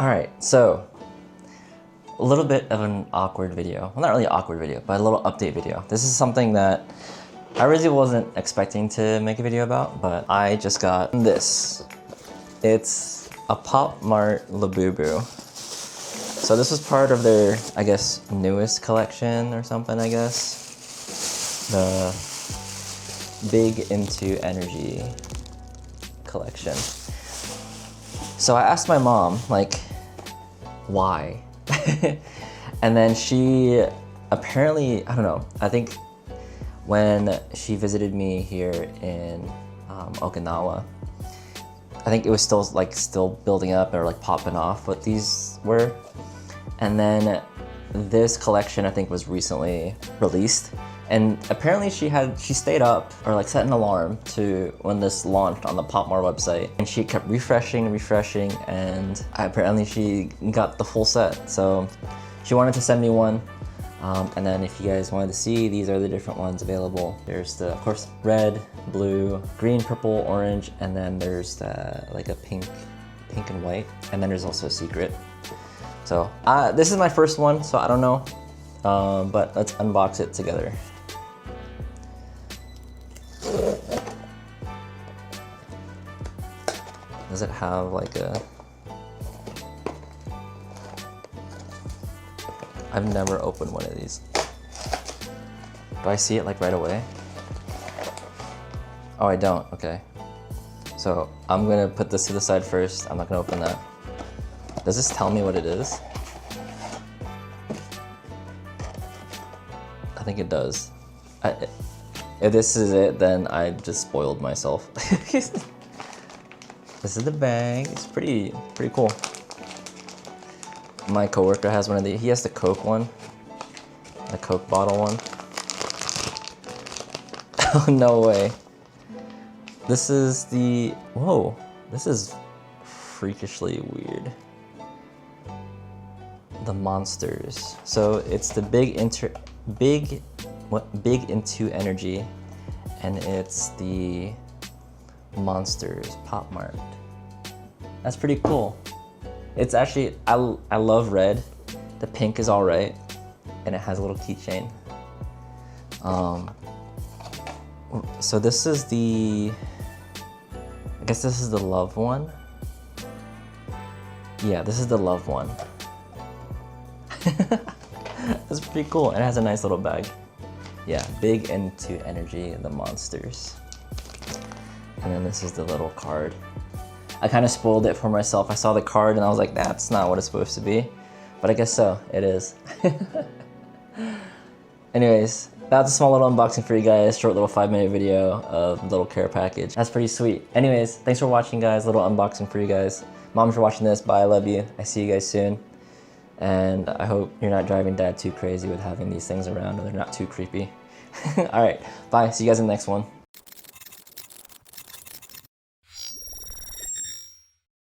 Alright, so a little bit of an awkward video. Well, not really an awkward video, but a little update video. This is something that I really wasn't expecting to make a video about, but I just got this. It's a popmart Labubu. So this was part of their, I guess, newest collection or something, I guess. The Big Into Energy collection. So I asked my mom, like, why? And then she apparently, I don't know, I think when she visited me here in Okinawa, I think it was still building up or like popping off what these were. And then this collection I think was recently released. And apparently she stayed up or like set an alarm to when this launched on the popmart website, and she kept refreshing, and apparently she got the full set. So she wanted to send me one. And then if you guys wanted to see, these are the different ones available. There's the, of course, red, blue, green, purple, orange, and then there's like a pink and white. And then there's also a secret. So this is my first one, so I don't know, but let's unbox it together. Does it have like a... I've never opened one of these. Do I see it like right away? Oh, I don't, okay. So I'm gonna put this to the side first. I'm not gonna open that. Does this tell me what it is? I think it does. If this is it, then I just spoiled myself. This is the bag. It's pretty cool. My coworker has one of these. He has the Coke one, the Coke bottle one. Oh, no way. This is the, whoa, this is freakishly weird. The monsters. So it's the Big Into Energy, and it's the monsters popmart. That's pretty cool. It's actually, I love red. The pink is all right, and it has a little keychain. So this is the, I guess this is the love one. Yeah, this is the love one. That's pretty cool, and it has a nice little bag. Yeah, Big Into Energy, the monsters. And then this is the little card. I kind of spoiled it for myself. I saw the card and I was like, that's not what it's supposed to be. But I guess so, it is. Anyways, that's a small little unboxing for you guys. Short little 5-minute video of little care package. That's pretty sweet. Anyways, thanks for watching, guys. Little unboxing for you guys. Mom, for watching this. Bye, I love you. I see you guys soon. And I hope you're not driving Dad too crazy with having these things around and they're not too creepy. All right, bye. See you guys in the next one.